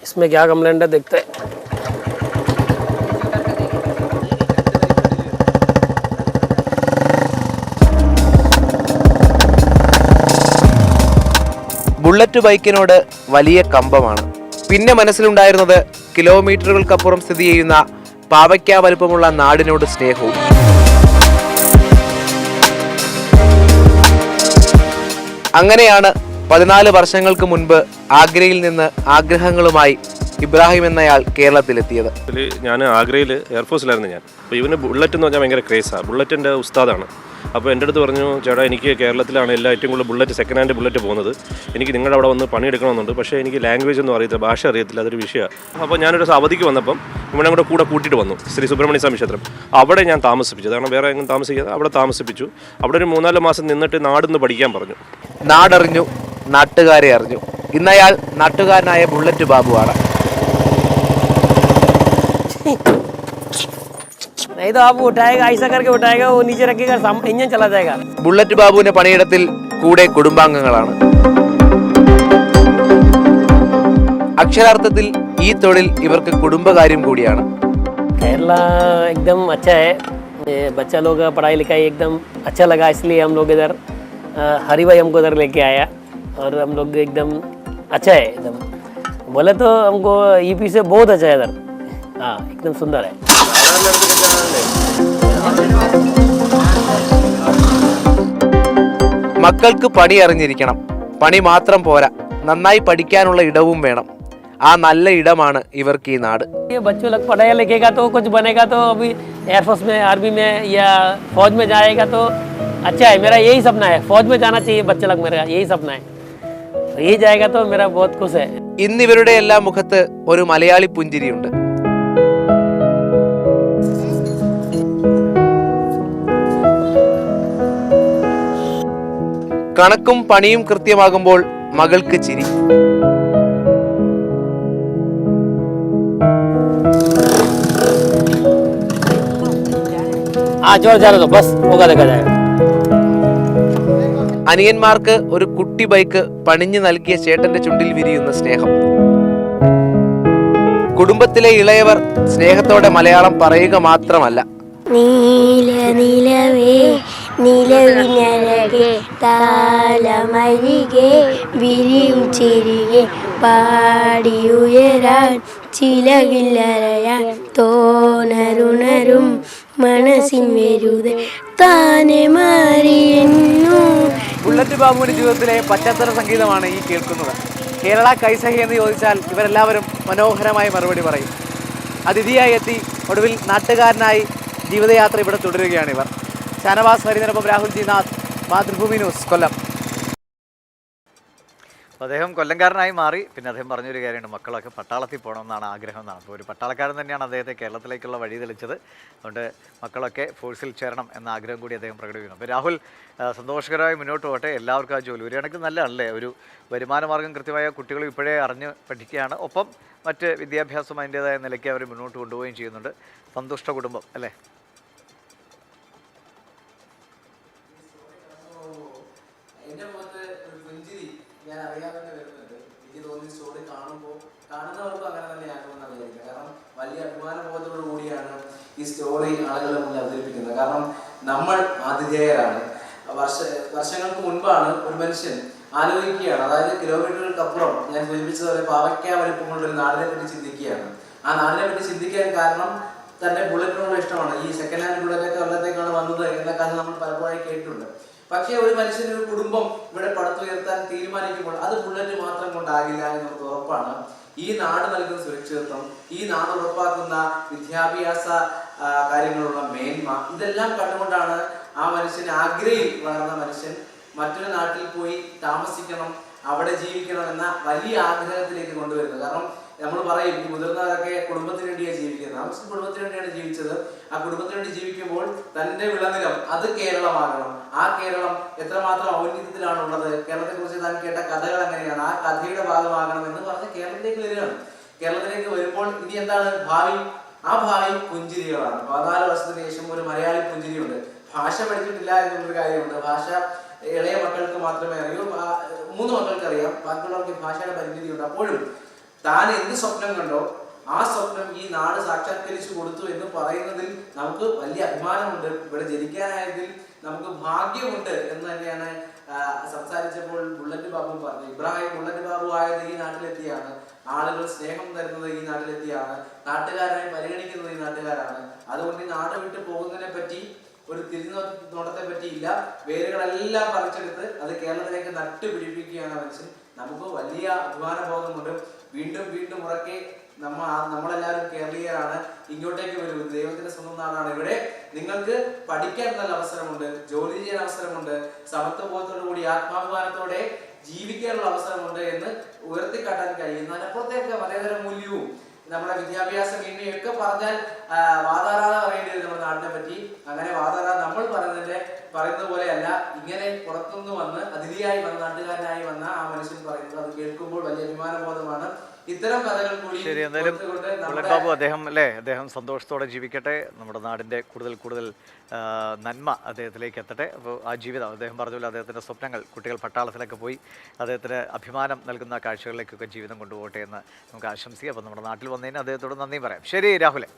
इसमें क्या कंप्लेंट है देखते हैं. ബുള്ളറ്റ് ബൈക്കിനോട് വലിയ കമ്പമാണ്. പിന്നെ മനസ്സിലുണ്ടായിരുന്നത് കിലോമീറ്ററുകൾക്കപ്പുറം സ്ഥിതി ചെയ്യുന്ന പാവയ്ക്ക വലുപ്പമുള്ള നാടിനോട് സ്നേഹവും. അങ്ങനെയാണ് 14 വർഷങ്ങൾക്ക് മുൻപ് ആഗ്രയിൽ നിന്ന് ആഗ്രഹങ്ങളുമായി ഇബ്രാഹിം എന്നയാൾ കേരളത്തിലെത്തിയത്. ഞാൻ ആഗ്രയിൽ എയർഫോഴ്സിലായിരുന്നു ഞാൻ. അപ്പോൾ ഇവന് ബുള്ളറ്റ് എന്ന് പറഞ്ഞാൽ ഭയങ്കര ക്രേസാണ്. ബുള്ളറ്റിൻ്റെ ഉസ്താദാണ്. അപ്പോൾ എൻ്റെ അടുത്ത് പറഞ്ഞു, ചേട്ടാ എനിക്ക് കേരളത്തിലാണ് ഏറ്റവും കൂടുതൽ ബുള്ളറ്റ് സെക്കൻഡ് ഹാൻഡ് ബുള്ളറ്റ് പോകുന്നത്, എനിക്ക് നിങ്ങളുടെ അവിടെ വന്ന് പണിയെടുക്കണമെന്നുണ്ട്, പക്ഷേ എനിക്ക് ലാംഗ്വേജ് ഒന്നും അറിയത്തില്ല, ഭാഷ അറിയത്തില്ല, അതൊരു വിഷയമാണ്. അപ്പോൾ ഞാനൊരു അവധിക്ക് വന്നപ്പം ഇവിടെ കൂടെ കൂട്ടിയിട്ട് വന്നു ശ്രീ സുബ്രഹ്മണ്യ സ്വാമി ക്ഷേത്രം. അവിടെ ഞാൻ താമസിപ്പിച്ചു, കാരണം വേറെ എങ്ങും താമസിക്കാതെ അവിടെ താമസിപ്പിച്ചു. അവിടെ ഒരു 3-4 മാസം നിന്നിട്ട് നാടിന്ന് പഠിക്കാൻ പറഞ്ഞു. നാടറിഞ്ഞു, നാട്ടുകാരെ അറിഞ്ഞു. ഇന്നയാൾ നാട്ടുകാരനായ ബുള്ളറ്റ് ബാബുവാണ്. नहीं तो आप उठाएगा, ऐसा करके उठाएगा, वो नीचे रखेगा, इंजन चला जाएगा. ബുള്ളറ്റ് ബാബുവിന്റെ പണിയിടത്തിൽ കൂടെ കുടുംബാംഗങ്ങളാണ്. അക്ഷരാർത്ഥത്തിൽ ഈ തൊഴിൽ ഇവർക്ക് കുടുംബകാര്യം കൂടിയാണ്. केरला एकदम अच्छा है. बच्चा लोग पढ़ाई लिखाई एकदम अच्छा लगा, इसलिए हम लोग इधर हरी भाई हमको इधर लेके आया और हम लोग एकदम अच्छा है. एकदम बोले तो हमको यूपी से बहुत अच्छा है इधर. हाँ, एकदम सुंदर है. മക്കൾക്ക് പണി അറിഞ്ഞിരിക്കണം. പണി മാത്രം പോരാ, നന്നായി പഠിക്കാനുള്ള ഇടവും വേണം. ആ നല്ല ഇടമാണ് ഇവർക്ക് ഈ നാട്. ये बच्चों लोग पढ़ाई लिखेगा तो कुछ बनेगा, तो अभी एयरफोर्स में, आर्मी में या फौज में जाएगा तो अच्छा है. मेरा यही सपना है, फौज में जाना चाहिए बच्चे लोग, मेरा यही सपना है. तो यही जाएगा तो मेरा बहुत खुश है. ഇന്നിവരുടെ എല്ലാ മുഖത്ത് ഒരു മലയാളി പുഞ്ചിരിയുണ്ട്. കണക്കും പണിയും കൃത്യമാകുമ്പോൾ മകൾക്ക് ചിരി. അനിയന്മാർക്ക് ഒരു കുട്ടി ബൈക്ക് പണിഞ്ഞു നൽകിയ ചേട്ടന്റെ ചുണ്ടിൽ വിരിയുന്ന സ്നേഹം. കുടുംബത്തിലെ ഇളയവർ സ്നേഹത്തോടെ മലയാളം പറയുക മാത്രമല്ല, നീല നിലവേ നിലവിനഴകെ താലമരികെ വിരിയും ചിരികെ പാടിയുയരാൻ ചിലകില്ലറയാൻ തോണരുണരും മനസ്സിൻ വെരുതെ താനെ മാറിയെന്നു. ബുള്ളറ്റ് ബാബുവിന്റെ ജീവിതത്തിലെ പശ്ചാത്തല സംഗീതമാണ് ഈ കേൾക്കുന്നത്. കേരള കൈസഹി എന്ന് ചോദിച്ചാൽ ഇവരെല്ലാവരും മനോഹരമായി മറുപടി പറയും. അതിഥിയായി എത്തി ഒടുവിൽ നാട്ടുകാരനായി ജീവിതയാത്ര ഇവിടെ തുടരുകയാണ് ഇവർ. ഷാനവാസ് ഹരിനൊപ്പം രാഹുൽ ജി നാഥ്, മാതൃഭൂമി ന്യൂസ്, കൊല്ലം. അദ്ദേഹം കൊല്ലംകാരനായി മാറി. പിന്നെ അദ്ദേഹം പറഞ്ഞൊരു കാര്യമുണ്ട്, മക്കളൊക്കെ പട്ടാളത്തിൽ പോകണമെന്നാണ് ആഗ്രഹം എന്നാണ്. അപ്പോൾ ഒരു പട്ടാളക്കാരൻ തന്നെയാണ് അദ്ദേഹത്തെ കേരളത്തിലേക്കുള്ള വഴി തെളിച്ചത്. അതുകൊണ്ട് മക്കളൊക്കെ ഫോഴ്സിൽ ചേരണം എന്ന ആഗ്രഹം കൂടി അദ്ദേഹം പ്രകടിപ്പിക്കുന്നു. അപ്പോൾ രാഹുൽ സന്തോഷകരമായി മുന്നോട്ട് പോകട്ടെ. എല്ലാവർക്കും ആ ജോലി ഒരു കണക്ക് നല്ലതാണല്ലേ. ഒരു വരുമാനമാർഗ്ഗം കൃത്യമായ കുട്ടികൾ ഇപ്പോഴേ അറിഞ്ഞ് പഠിക്കുകയാണ്. ഒപ്പം മറ്റ് വിദ്യാഭ്യാസം അതിൻ്റേതായ നിലയ്ക്ക് അവർ മുന്നോട്ട് കൊണ്ടുപോവുകയും ചെയ്യുന്നുണ്ട്. സന്തുഷ്ട കുടുംബം അല്ലേ? എൻ്റെ മുഖത്ത് ഒരു പുഞ്ചിരി ഞാൻ അറിയാതെ വരുന്നുണ്ട്. എനിക്ക് തോന്നി സ്റ്റോറി കാണുന്നവർക്കും അങ്ങനെ തന്നെ ആകുമെന്നാണ് വിചാരിക്കുന്നത്. കാരണം വലിയ അഭിമാന ബോധത്തോടു കൂടിയാണ് ഈ സ്റ്റോറി ആളുകളുടെ മുന്നിൽ അവതരിപ്പിക്കുന്നത്. കാരണം നമ്മൾ ആതിഥേയരാണ്. വർഷങ്ങൾക്ക് മുൻപാണ് ഒരു മനുഷ്യൻ ആലോചിക്കുകയാണ്, അതായത് കിലോമീറ്ററുകൾക്കപ്പുറം ഞാൻ സൂചിപ്പിച്ചതുപോലെ പാവയ്ക്ക വലിപ്പമുള്ള ഒരു നാടിനെ പറ്റി ചിന്തിക്കുകയാണ്. ആ നാടിനെ പറ്റി ചിന്തിക്കാൻ കാരണം തന്റെ ബുള്ളറ്റിനോട് ഇഷ്ടമാണ്. ഈ സെക്കൻഡ് ഹാൻഡ് ബുള്ളറ്റൊക്കെ കൊല്ലത്തേക്കാണ് വന്നത് എന്ന കഥ നമ്മൾ പലപ്പോഴായി കേട്ടിട്ടുണ്ട്. പക്ഷേ ഒരു മനുഷ്യന്, ഒരു കുടുംബം ഇവിടെ പടുത്തുയർത്താൻ തീരുമാനിക്കുമ്പോൾ അത് ബുള്ളറ്റ് മാത്രം കൊണ്ടാകില്ല എന്ന് നമുക്ക് ഉറപ്പാണ്. ഈ നാട് നൽകുന്ന സുരക്ഷിതത്വം, ഈ നാട് ഉറപ്പാക്കുന്ന വിദ്യാഭ്യാസ കാര്യങ്ങളുള്ള മേന്മ, ഇതെല്ലാം കണ്ടുകൊണ്ടാണ് ആ മനുഷ്യൻ, ആഗ്രയിൽ വളർന്ന മനുഷ്യൻ മറ്റൊരു നാട്ടിൽ പോയി താമസിക്കണം, അവിടെ ജീവിക്കണം എന്ന വലിയ ആഗ്രഹത്തിലേക്ക് കൊണ്ടുവരുന്നത്. കാരണം നമ്മൾ പറയും, ഈ മുതിർന്നവരൊക്കെ കുടുംബത്തിന് വേണ്ടിയാണ് ജീവിക്കുന്നത്. ആ കുടുംബത്തിന് വേണ്ടിയാണ് ജീവിച്ചത്. ആ കുടുംബത്തിന് വേണ്ടി ജീവിക്കുമ്പോൾ തന്റെ വിളനിലം അത് കേരളമാകണം. ആ കേരളം എത്രമാത്രം ഔന്നത്യത്തിലാണുള്ളത്, കേരളത്തെ കുറിച്ച് താൻ കേട്ട കഥകൾ എങ്ങനെയാണ്, ആ കഥയുടെ ഭാഗമാകണം എന്ന് പറഞ്ഞ് കേരളത്തിലേക്ക് വരികയാണ്. കേരളത്തിലേക്ക് വരുമ്പോൾ ഇനി എന്താണ് ഭാവി? ആ ഭാവി പുഞ്ചിരികളാണ്. 14 വർഷത്തിന് ശേഷം ഒരു മലയാളി പുഞ്ചിരിയുണ്ട്. ഭാഷ പഠിച്ചിട്ടില്ല എന്നുള്ളൊരു കാര്യമുണ്ട്. ഭാഷ ഇളയ മക്കൾക്ക് മാത്രമേ അറിയൂ. 3 മക്കൾക്ക് അറിയാം, ബാക്കിയുള്ളവർക്ക് ഭാഷയുടെ പരിമിതിയുണ്ട്. അപ്പോഴും താൻ എന്ത് സ്വപ്നം കണ്ടോ ആ സ്വപ്നം ഈ നാട് സാക്ഷാത്കരിച്ചു കൊടുത്തു എന്ന് പറയുന്നതിൽ നമുക്ക് വലിയ അഭിമാനമുണ്ട്. ഇവിടെ ജനിക്കാനായതിൽ നമുക്ക് ഭാഗ്യമുണ്ട് എന്ന് തന്നെയാണ് സംസാരിച്ചപ്പോൾ ബുള്ളറ്റ് ബാബു പറഞ്ഞു. ഇബ്രാഹിം ബുള്ളറ്റ് ബാബു ആയത് ഈ നാട്ടിലെത്തിയാണ്, ആളുകൾ സ്നേഹം തരുന്നത് ഈ നാട്ടിലെത്തിയാണ്, നാട്ടുകാരായി പരിഗണിക്കുന്നത് ഈ നാട്ടുകാരാണ്. അതുകൊണ്ട് ഈ നാട് വിട്ട് പോകുന്നതിനെ പറ്റി ഒരു തിരിഞ്ഞുനോട്ടത്തെ പറ്റിയില്ല. വേരുകളെല്ലാം പറിച്ചെടുത്ത് അത് കേരളത്തിലേക്ക് നട്ടുപിടിപ്പിക്കുകയാണ് മനുഷ്യൻ. നമുക്ക് വലിയ അഭിമാനബോധമുണ്ട്. വീണ്ടും വീണ്ടും ഉറക്കെ നമ്മളെല്ലാവരും കേരളീയരാണ്, ഇങ്ങോട്ടേക്ക് വരും, ദൈവത്തിന്റെ സ്വന്തം നാടാണ്. ഇവിടെ നിങ്ങൾക്ക് പഠിക്കാൻ നല്ല അവസരമുണ്ട്, ജോലി ചെയ്യാൻ അവസരമുണ്ട്, സമത്വബോധത്തോടു കൂടി ആത്മാഭിമാനത്തോടെ ജീവിക്കാനുള്ള അവസരമുണ്ട് എന്ന് ഉയർത്തിക്കാട്ടാൻ കഴിയും. അതിനപ്പുറത്തേക്ക് മതേതര മൂല്യവും നമ്മുടെ വിദ്യാഭ്യാസ മേന്മയൊക്കെ പറഞ്ഞാൽ വാതാരാധ പറയേണ്ടി വരും നമ്മുടെ നാടിനെ പറ്റി. അങ്ങനെ വാതാരാധ നമ്മൾ പറയുന്നത് പോലെയല്ല. ഇങ്ങനെ പുറത്തുനിന്ന് വന്ന് അതിഥിയായി വന്ന നാട്ടുകാരനായി വന്ന ആ മനുഷ്യൻ പറയുന്നത് അത് കേൾക്കുമ്പോൾ വലിയ അഭിമാനബോധമാണ്. ഇത്തരം കഥകൾ കൂടി ശരി. എന്തായാലും ബുള്ളറ്റ് ബാബു അദ്ദേഹം സന്തോഷത്തോടെ ജീവിക്കട്ടെ. നമ്മുടെ നാടിൻ്റെ കൂടുതൽ നന്മ അദ്ദേഹത്തിലേക്ക് എത്തട്ടെ. അപ്പോൾ ആ ജീവിതം അദ്ദേഹം പറഞ്ഞ അദ്ദേഹത്തിൻ്റെ സ്വപ്നങ്ങൾ, കുട്ടികൾ പട്ടാളത്തിലൊക്കെ പോയി അദ്ദേഹത്തിന് അഭിമാനം നൽകുന്ന കാഴ്ചകളിലേക്കൊക്കെ ജീവിതം കൊണ്ടുപോകട്ടെ എന്ന് നമുക്ക് ആശംസിക്കാം. അപ്പോൾ നമ്മുടെ നാട്ടിൽ വന്നതിന് അദ്ദേഹത്തോട് നന്ദി പറയാം. ശരി രാഹുലെ.